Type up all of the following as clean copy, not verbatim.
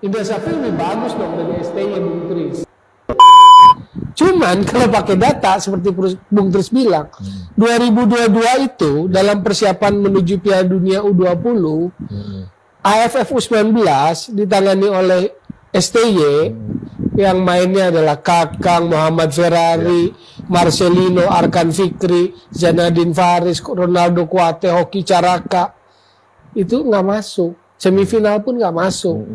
Indra Safri lebih bagus dong dari STY Bung Tris. Cuman kalau pakai data seperti Bung Tris bilang, 2022 itu dalam persiapan menuju Piala Dunia U20, AFF U19 ditangani oleh STY yang mainnya adalah Kakang, Muhammad Ferrari, Marcelino, Arkan Fikri, Zanadin Faris, Ronaldo Kuate, Hoki Caraka. Itu nggak masuk. Semifinal pun nggak masuk.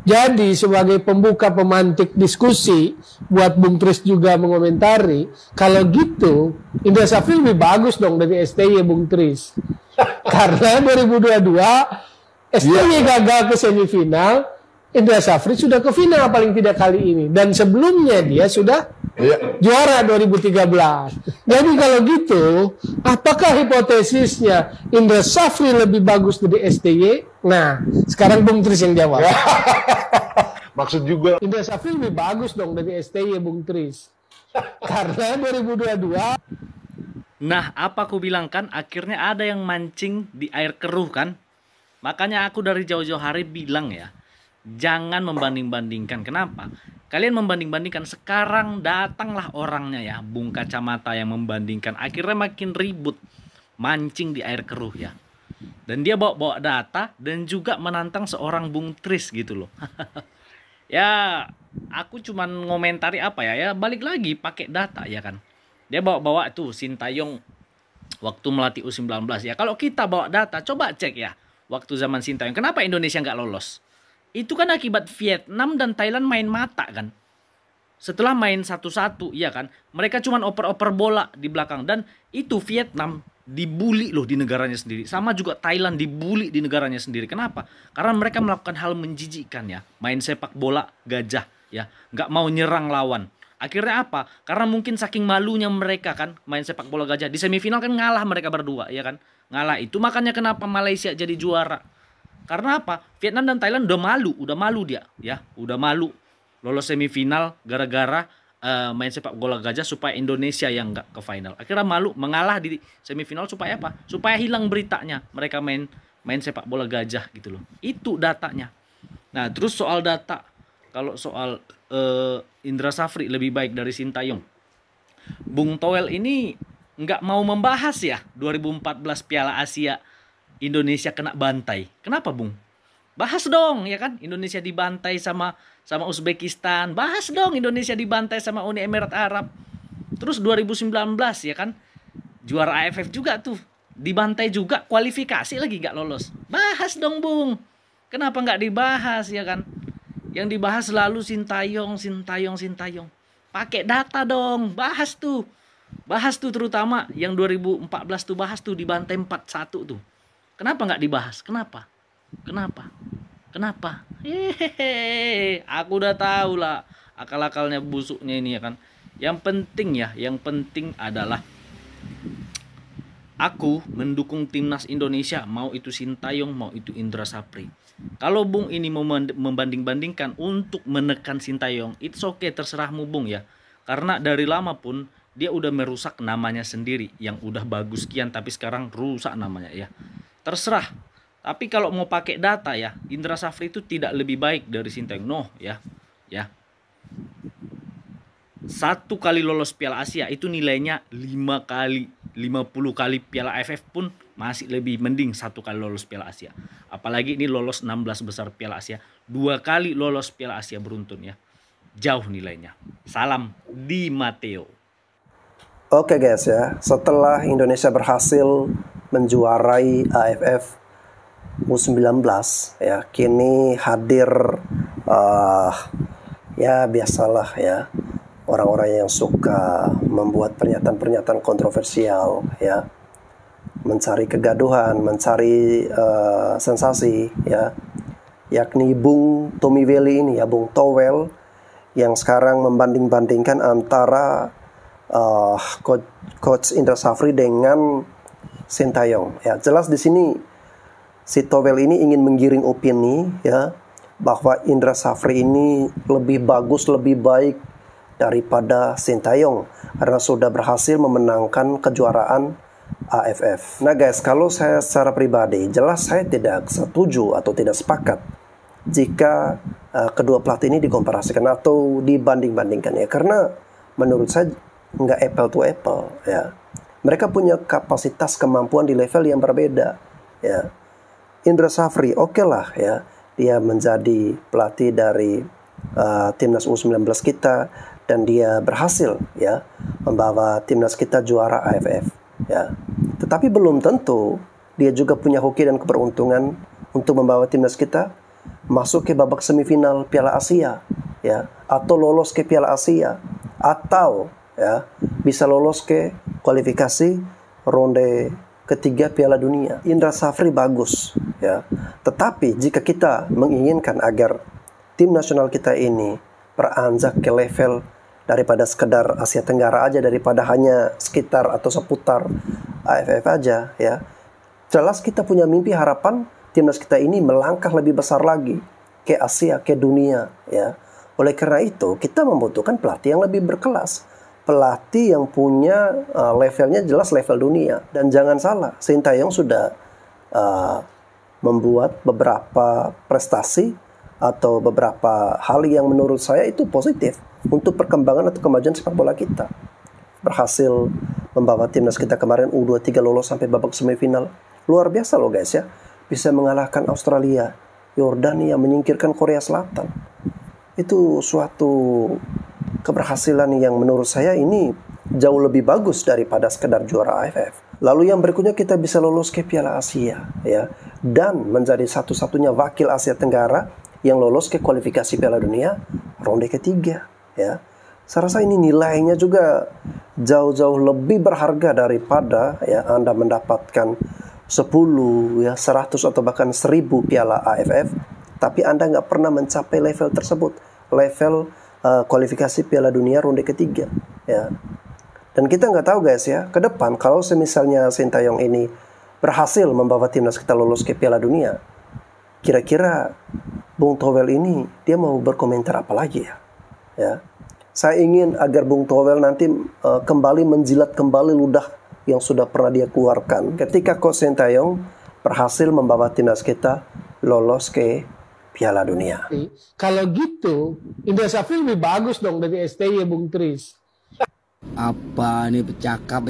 Jadi sebagai pembuka pemantik diskusi buat Bung Tris juga mengomentari, kalau gitu Indra Safri lebih bagus dong dari STY Bung Tris. Karena 2022 STY gagal ke semifinal, Indra Safri sudah ke final paling tidak kali ini, dan sebelumnya dia sudah juara 2013. Jadi kalau gitu, apakah hipotesisnya Indra Safri lebih bagus dari STY? Nah, sekarang Bung Tris yang jawab. Maksud juga Indra Safri lebih bagus dong dari STY Bung Tris. Karena 2022. Nah, apa aku bilang kan, akhirnya ada yang mancing di air keruh kan. Makanya aku dari jauh-jauh hari bilang ya, jangan membanding-bandingkan. Kenapa? Kalian membanding-bandingkan, sekarang datanglah orangnya ya, Bung Kacamata yang membandingkan. Akhirnya makin ribut, mancing di air keruh ya. Dan dia bawa data dan juga menantang seorang Bung Tris gitu loh. Ya, aku cuman ngomentari apa ya, balik lagi pakai data ya kan. Dia bawa tuh Sintayong waktu melatih U19 ya. Kalau kita bawa data, coba cek ya, waktu zaman Sintayong, kenapa Indonesia nggak lolos? Itu kan akibat Vietnam dan Thailand main mata kan. Setelah main 1-1, iya kan, mereka cuman oper-oper bola di belakang. Dan itu Vietnam dibully loh di negaranya sendiri. Sama juga Thailand dibully di negaranya sendiri. Kenapa? Karena mereka melakukan hal menjijikkan ya. Main sepak bola gajah ya, nggak mau nyerang lawan. Akhirnya apa? Karena mungkin saking malunya mereka kan main sepak bola gajah. Di semifinal kan ngalah mereka berdua ya kan. Ngalah itu makanya kenapa Malaysia jadi juara. Karena apa? Vietnam dan Thailand udah malu dia ya, udah malu lolos semifinal gara-gara main sepak bola gajah supaya Indonesia yang nggak ke final. Akhirnya malu mengalah di semifinal supaya apa? Supaya hilang beritanya mereka main sepak bola gajah gitu loh. Itu datanya. Nah, terus soal data, kalau soal Indra Safri lebih baik dari Sintayong, Bung Toel ini nggak mau membahas ya 2014 Piala Asia Indonesia kena bantai. Kenapa, Bung? Bahas dong, ya kan? Indonesia dibantai sama Uzbekistan. Bahas dong Indonesia dibantai sama Uni Emirat Arab. Terus 2019 ya kan? Juara AFF juga tuh. Dibantai juga, kualifikasi lagi gak lolos. Bahas dong, Bung. Kenapa nggak dibahas ya kan? Yang dibahas selalu Sintayong. Pakai data dong, bahas tuh. Bahas tuh terutama yang 2014 tuh, bahas tuh dibantai 4-1 tuh. Kenapa nggak dibahas? Kenapa? Hehehe, aku udah tahu lah akal-akalnya busuknya ini ya kan. Yang penting adalah aku mendukung timnas Indonesia, mau itu Sintayong, mau itu Indra Safri. Kalau Bung ini mau membanding-bandingkan untuk menekan Sintayong, it's okay, terserahmu Bung ya. Karena dari lama pun dia udah merusak namanya sendiri, yang udah bagus kian tapi sekarang rusak namanya ya. Terserah. Tapi kalau mau pakai data ya, Indra Safri itu tidak lebih baik dari Sintayong. No ya. Ya. 1 kali lolos Piala Asia itu nilainya 5 kali, 50 kali Piala AFF pun masih lebih mending 1 kali lolos Piala Asia. Apalagi ini lolos 16 besar Piala Asia, 2 kali lolos Piala Asia beruntun ya. Jauh nilainya. Salam Di Matteo. Oke guys ya, setelah Indonesia berhasil menjuarai AFF U19 ya, kini hadir ya biasalah ya, orang-orang yang suka membuat pernyataan-pernyataan kontroversial ya, mencari kegaduhan, mencari sensasi ya, yakni Bung Tommy Welly ini ya, Bung Towel, yang sekarang membanding-bandingkan antara Coach Indra Safri dengan Sintayong ya. Jelas di sini si Towel ini ingin menggiring opini ya, bahwa Indra Safri ini lebih bagus, lebih baik daripada Sintayong karena sudah berhasil memenangkan kejuaraan AFF. Nah guys, kalau saya secara pribadi, jelas saya tidak setuju atau tidak sepakat jika kedua pelatih ini dikomparasikan atau dibanding-bandingkan ya, karena menurut saya nggak apple to apple ya. Mereka punya kapasitas kemampuan di level yang berbeda ya. Indra Safri oke lah ya, dia menjadi pelatih dari timnas U19 kita dan dia berhasil ya membawa timnas kita juara AFF ya. Tetapi belum tentu dia juga punya hoki dan keberuntungan untuk membawa timnas kita masuk ke babak semifinal Piala Asia ya, atau lolos ke Piala Asia, atau ya bisa lolos ke kualifikasi ronde ketiga Piala Dunia. Indra Safri bagus ya. Tetapi jika kita menginginkan agar tim nasional kita ini beranjak ke level daripada sekedar Asia Tenggara aja, daripada hanya sekitar atau seputar AFF aja ya, jelas kita punya mimpi harapan timnas kita ini melangkah lebih besar lagi ke Asia, ke dunia ya. Oleh karena itu kita membutuhkan pelatih yang lebih berkelas, pelatih yang punya levelnya jelas level dunia. Dan jangan salah, Sintayong sudah membuat beberapa prestasi atau beberapa hal yang menurut saya itu positif untuk perkembangan atau kemajuan sepak bola kita. Berhasil membawa timnas kita kemarin U23 lolos sampai babak semifinal. Luar biasa loh guys ya. Bisa mengalahkan Australia, Yordania, menyingkirkan Korea Selatan. Itu suatu keberhasilan yang menurut saya ini jauh lebih bagus daripada sekedar juara AFF. Lalu yang berikutnya kita bisa lolos ke Piala Asia ya, dan menjadi satu-satunya wakil Asia Tenggara yang lolos ke kualifikasi Piala Dunia ronde ketiga ya. Saya rasa ini nilainya juga jauh-jauh lebih berharga daripada ya Anda mendapatkan 10 ya 100 atau bahkan 1000 piala AFF tapi Anda nggak pernah mencapai level tersebut, level kualifikasi Piala Dunia ronde ketiga ya. Dan kita nggak tahu guys ya, ke depan kalau semisalnya Sintayong ini berhasil membawa timnas kita lolos ke Piala Dunia, kira-kira Bung Towel ini dia mau berkomentar apa lagi ya. Saya ingin agar Bung Towel nanti kembali menjilat kembali ludah yang sudah pernah dia keluarkan ketika Coach Sintayong berhasil membawa timnas kita lolos ke Piala Dunia. Kalau gitu, Indra Safri lebih bagus dong dari STY Bung Tris. Apa nih bercakap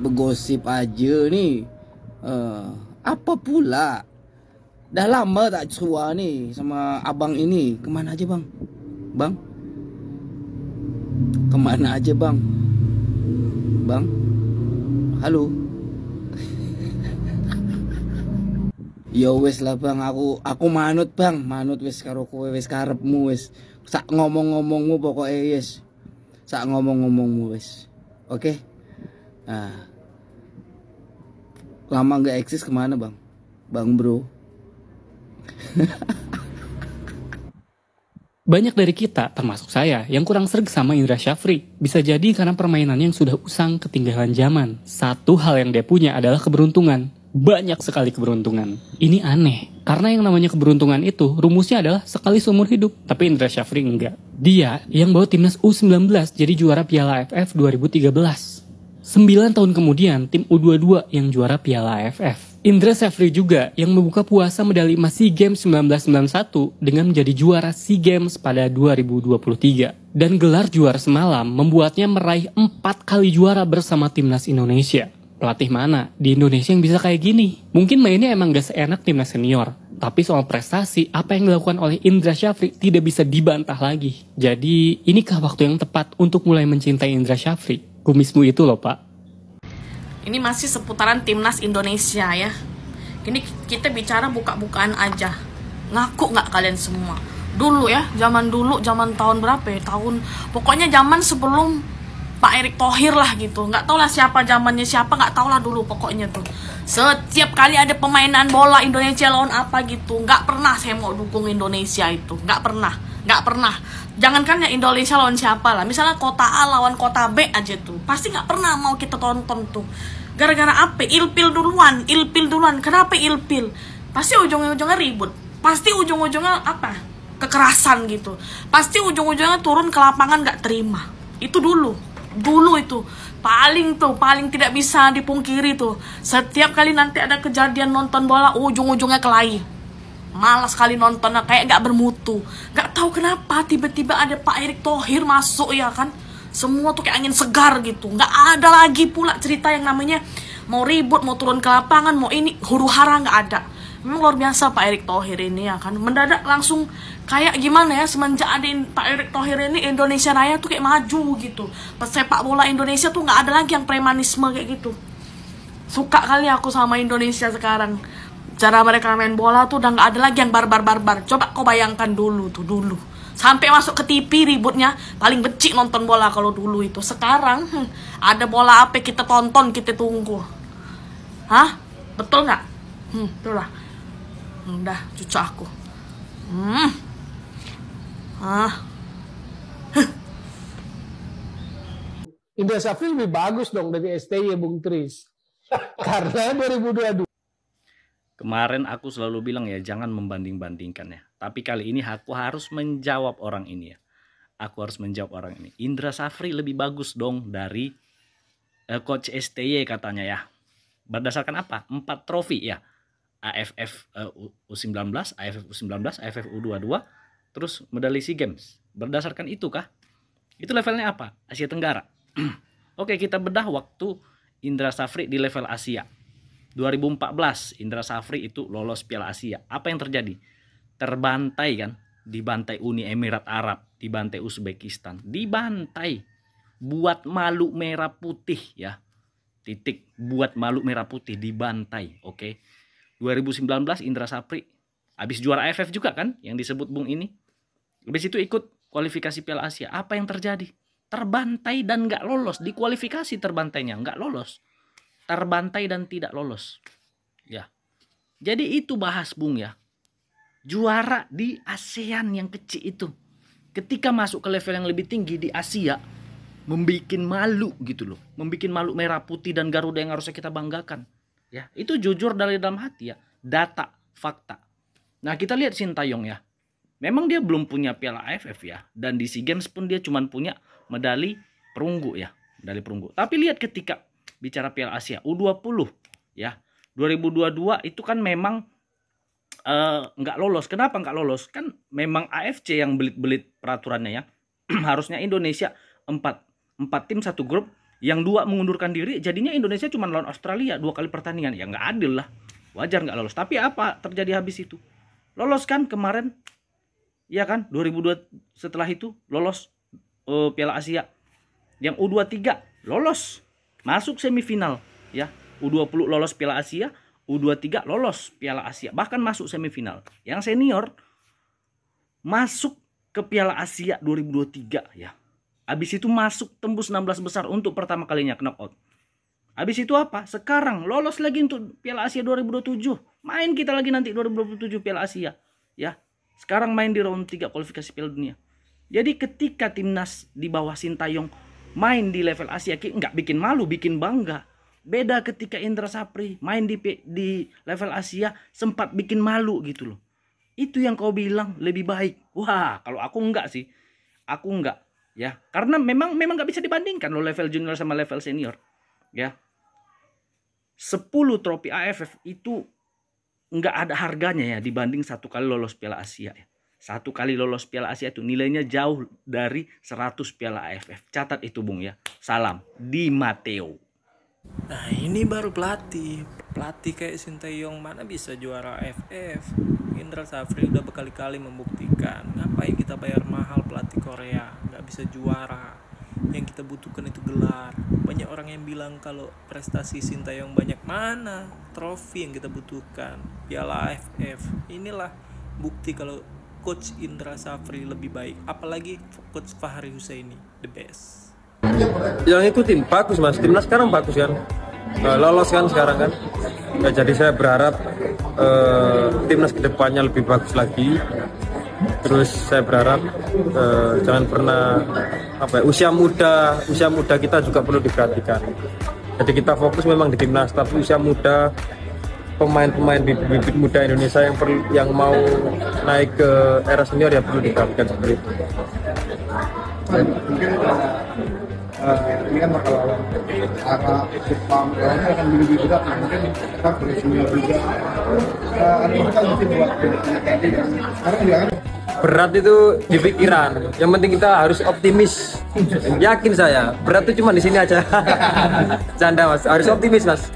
begosip aja nih. Apa pula? Dah lama tak cerua nih sama abang ini. Kemana aja bang? Bang? Kemana aja bang? Bang? Halo? Yo wes lah bang, aku manut bang, manut wes karo kowe wes karepmu wes. Sak ngomong-ngomongmu pokoknya yes. Sak ngomong-ngomongmu wes. Oke? Nah. Lama nggak eksis kemana bang? Bang bro. Banyak dari kita, termasuk saya, yang kurang sreg sama Indra Safri. Bisa jadi karena permainannya yang sudah usang ketinggalan zaman. Satu hal yang dia punya adalah keberuntungan. Banyak sekali keberuntungan. Ini aneh, karena yang namanya keberuntungan itu rumusnya adalah sekali seumur hidup. Tapi Indra Safri enggak. Dia yang bawa timnas U19 jadi juara Piala AFF 2013. 9 tahun kemudian tim U22 yang juara Piala AFF. Indra Safri juga yang membuka puasa medali emas SEA Games 1991 dengan menjadi juara SEA Games pada 2023. Dan gelar juara semalam membuatnya meraih 4 kali juara bersama timnas Indonesia. Pelatih mana di Indonesia yang bisa kayak gini? Mungkin mainnya emang gak seenak timnas senior, tapi soal prestasi, apa yang dilakukan oleh Indra Safri tidak bisa dibantah lagi. Jadi, inikah waktu yang tepat untuk mulai mencintai Indra Safri? Kumismu itu loh pak. Ini masih seputaran timnas Indonesia ya. Ini kita bicara buka-bukaan aja. Ngaku nggak kalian semua? Dulu ya, zaman tahun berapa ya? Pokoknya zaman sebelum Pak Erick Thohir lah gitu. Nggak tau lah siapa zamannya siapa, nggak tau lah dulu pokoknya tuh. Setiap kali ada pemainan bola Indonesia lawan apa gitu, nggak pernah saya mau dukung Indonesia itu. Nggak pernah. Jangankan ya Indonesia lawan siapa lah, misalnya kota A lawan kota B aja tuh, pasti nggak pernah mau kita tonton tuh. Gara-gara apa? Ilpil duluan. Kenapa ilpil? Pasti ujung-ujungnya ribut. Pasti ujung-ujungnya apa? Kekerasan gitu. Pasti ujung-ujungnya turun ke lapangan nggak terima. Itu dulu itu paling tidak bisa dipungkiri tuh. Setiap kali nanti ada kejadian nonton bola, ujung-ujungnya kelahi. Malas kali nontonnya, kayak gak bermutu. Gak tahu kenapa tiba-tiba ada Pak Erick Thohir masuk ya kan. Semua tuh kayak angin segar gitu. Gak ada lagi pula cerita yang namanya mau ribut, mau turun ke lapangan, mau ini, huru-hara gak ada. Memang luar biasa Pak Erick Thohir ini ya kan. Mendadak langsung kayak gimana ya, semenjak ada Pak Erick Thohir ini, Indonesia Raya tuh kayak maju gitu. Pesepak bola Indonesia tuh gak ada lagi yang premanisme kayak gitu. Suka kali aku sama Indonesia sekarang. Cara mereka main bola tuh udah gak ada lagi yang barbar-barbar. Coba kau bayangkan dulu. Sampai masuk ke TV ributnya. Paling becik nonton bola kalau dulu itu. Sekarang ada bola apa kita tonton, kita tunggu. Hah? Betul gak? Betul lah. Udah, cucu aku. Indra Safri lebih bagus dong dari STY Bung Tris. Karena 2022. Kemarin aku selalu bilang ya, jangan membanding-bandingkan ya. Tapi kali ini aku harus menjawab orang ini ya. Aku harus menjawab orang ini. Indra Safri lebih bagus dong dari Coach STY katanya ya. Berdasarkan apa? 4 trofi ya. AFF U19, AFF U19, AFF U22, terus medali SEA Games. Berdasarkan itu kah? Itu levelnya apa? Asia Tenggara. Oke, kita bedah waktu Indra Safri di level Asia. 2014 Indra Safri itu lolos Piala Asia. Apa yang terjadi? Terbantai kan? Dibantai Uni Emirat Arab, dibantai Uzbekistan, dibantai. Buat malu merah putih ya. Titik, buat malu merah putih, dibantai. Oke. 2019 Indra Safri habis juara AFF juga kan yang disebut Bung ini. Habis itu ikut kualifikasi Piala Asia. Apa yang terjadi? Terbantai dan nggak lolos. Di kualifikasi terbantainya nggak lolos. Terbantai dan tidak lolos. Ya. Jadi itu bahas Bung ya. Juara di ASEAN yang kecil itu. Ketika masuk ke level yang lebih tinggi di Asia, membikin malu gitu loh. Membikin malu merah putih dan Garuda yang harusnya kita banggakan. Ya, itu jujur dari dalam hati ya. Data, fakta. Nah, kita lihat Sintayong ya. Memang dia belum punya Piala AFF ya. Dan di SEA Games pun dia cuma punya medali perunggu ya. Medali perunggu. Tapi lihat ketika bicara Piala Asia U20 ya. 2022 itu kan memang nggak lolos. Kenapa nggak lolos? Kan memang AFC yang belit-belit peraturannya ya. Harusnya Indonesia 4 tim satu grup. Yang 2 mengundurkan diri, jadinya Indonesia cuma lawan Australia 2 kali pertandingan. Ya nggak adil lah. Wajar nggak lolos. Tapi apa terjadi habis itu? Lolos kan kemarin. Ya kan 2002 setelah itu lolos Piala Asia. Yang U23 lolos. Masuk semifinal ya. U20 lolos Piala Asia, U23 lolos Piala Asia, bahkan masuk semifinal. Yang senior masuk ke Piala Asia 2023 ya. Habis itu masuk tembus 16 besar untuk pertama kalinya knockout. Habis itu apa? Sekarang lolos lagi untuk Piala Asia 2027. Main kita lagi nanti 2027 Piala Asia ya. Sekarang main di round 3 kualifikasi Piala Dunia. Jadi ketika timnas di bawah Sintayong main di level Asia, nggak bikin malu, bikin bangga. Beda ketika Indra Safri main di level Asia sempat bikin malu gitu loh. Itu yang kau bilang lebih baik. Wah, kalau aku enggak sih. Aku enggak ya. Karena memang nggak bisa dibandingkan loh level junior sama level senior. Ya. 10 trofi AFF itu nggak ada harganya ya dibanding 1 kali lolos Piala Asia ya. 1 kali lolos Piala Asia itu nilainya jauh dari 100 Piala AFF. Catat itu Bung ya. Salam Di Matteo. Nah ini baru pelatih kayak Sintayong mana bisa juara AFF. Indra Safri udah berkali-kali membuktikan. Ngapain kita bayar mahal pelatih Korea, nggak bisa juara. Yang kita butuhkan itu gelar. Banyak orang yang bilang kalau prestasi Sintayong banyak, mana trofi yang kita butuhkan, Piala AFF. Inilah bukti kalau Coach Indra Safri lebih baik. Apalagi Coach Fahri Husaini, the best. Yang ikutin bagus mas, timnas sekarang bagus kan, lolos kan sekarang kan. Nah, jadi saya berharap timnas kedepannya lebih bagus lagi. Terus saya berharap jangan pernah usia muda kita juga perlu diperhatikan. Jadi kita fokus memang di timnas, tapi usia muda, pemain-pemain bibit muda Indonesia yang mau naik ke era senior ya perlu diperhatikan seperti itu. ini kan bakal lawan Arab, Jepang, lawannya akan lebih berat. Mungkin kita bersedia juga. Ada kita mungkin buat tadi kan. Sekarang juga kan Berat itu di pikiran. Yang penting kita harus optimis. Yakin saya. Berat itu cuma di sini aja. Canda mas. Harus optimis mas.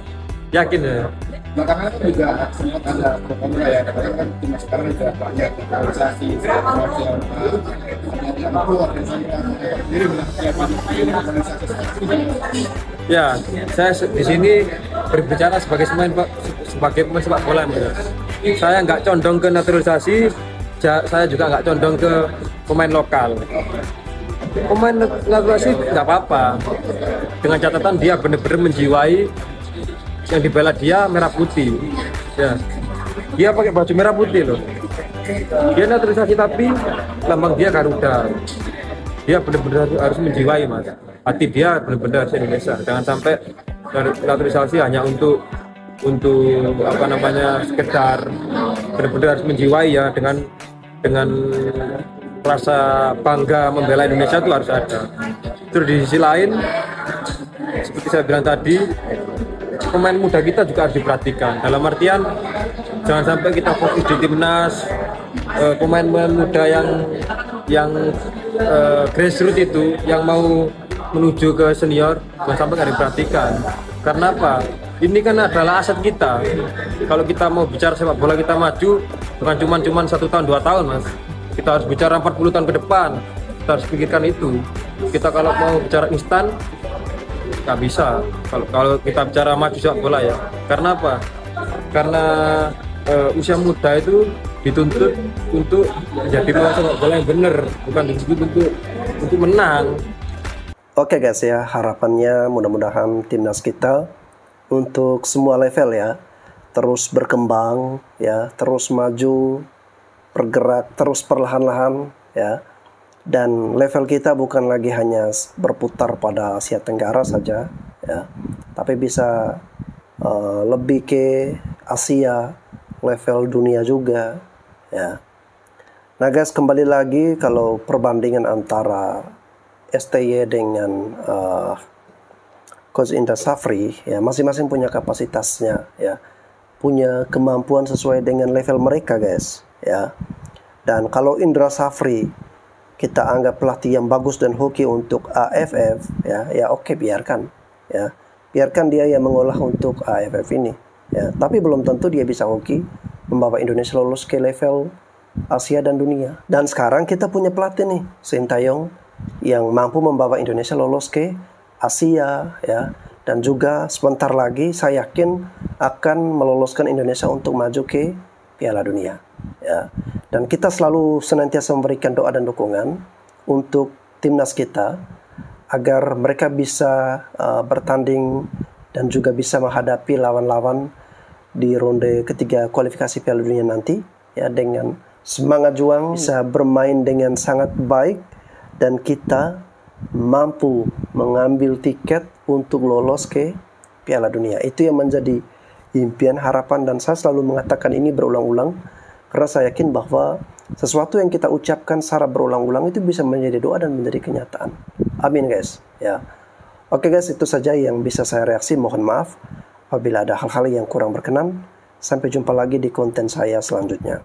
Yakin ya. belakangan kan juga sempat ada pro kontra ya, katanya kan timnas sekarang juga banyak organisasi sendiri bilang ya, saya di sini berbicara sebagai pemain sepak bola, Mas. Saya nggak condong ke naturalisasi, saya juga nggak condong ke pemain lokal. Pemain naturalisasi nggak apa-apa, dengan catatan dia benar-benar menjiwai yang dibela dia merah putih. Ya, dia pakai baju merah putih loh. Dia naturalisasi tapi lambang dia Garuda. Dia benar-benar harus menjiwai, Mas. Hati dia benar-benar Indonesia. Jangan sampai naturalisasi hanya untuk apa namanya sekedar, benar-benar harus menjiwai ya, dengan rasa bangga membela Indonesia itu harus ada. Terus di sisi lain, seperti saya bilang tadi, pemain muda kita juga harus diperhatikan. Dalam artian jangan sampai kita fokus di timnas, pemain-pemain muda yang grassroots itu yang mau menuju ke senior jangan sampai nggak diperhatikan. Karena apa? Ini kan adalah aset kita. Kalau kita mau bicara sepak bola kita maju, bukan cuma 1 tahun 2 tahun, Mas. Kita harus bicara 40 tahun ke depan. Kita harus pikirkan itu. Kita kalau mau bicara instan nggak bisa. Kalau kita bicara maju sepak bola ya. Karena apa? Karena usia muda itu dituntut untuk menjadi pemain sepak bola yang benar, bukan dituntut untuk menang. Oke guys ya, harapannya mudah-mudahan timnas kita untuk semua level ya terus berkembang ya, terus maju, bergerak terus perlahan-lahan ya. Dan level kita bukan lagi hanya berputar pada Asia Tenggara saja ya, tapi bisa lebih ke Asia, level dunia juga ya. Nah guys, kembali lagi kalau perbandingan antara STY dengan Coach Indra Safri ya, masing-masing punya kapasitasnya ya, punya kemampuan sesuai dengan level mereka guys ya. Dan kalau Indra Safri kita anggap pelatih yang bagus dan hoki untuk AFF ya oke, biarkan ya, biarkan dia yang mengolah untuk AFF ini ya. Tapi belum tentu dia bisa hoki membawa Indonesia lolos ke level Asia dan dunia. Dan sekarang kita punya pelatih nih, Sintayong, yang mampu membawa Indonesia lolos ke Asia ya, dan juga sebentar lagi saya yakin akan meloloskan Indonesia untuk maju ke Piala Dunia ya. Dan kita selalu senantiasa memberikan doa dan dukungan untuk timnas kita agar mereka bisa bertanding dan juga bisa menghadapi lawan-lawan di ronde ketiga kualifikasi Piala Dunia nanti ya, dengan semangat juang, bisa bermain dengan sangat baik, dan kita mampu mengambil tiket untuk lolos ke Piala Dunia. Itu yang menjadi impian, harapan, dan saya selalu mengatakan ini berulang-ulang karena saya yakin bahwa sesuatu yang kita ucapkan secara berulang-ulang itu bisa menjadi doa dan menjadi kenyataan. Amin guys ya. Oke guys, itu saja yang bisa saya reaksi. Mohon maaf apabila ada hal-hal yang kurang berkenan. Sampai jumpa lagi di konten saya selanjutnya.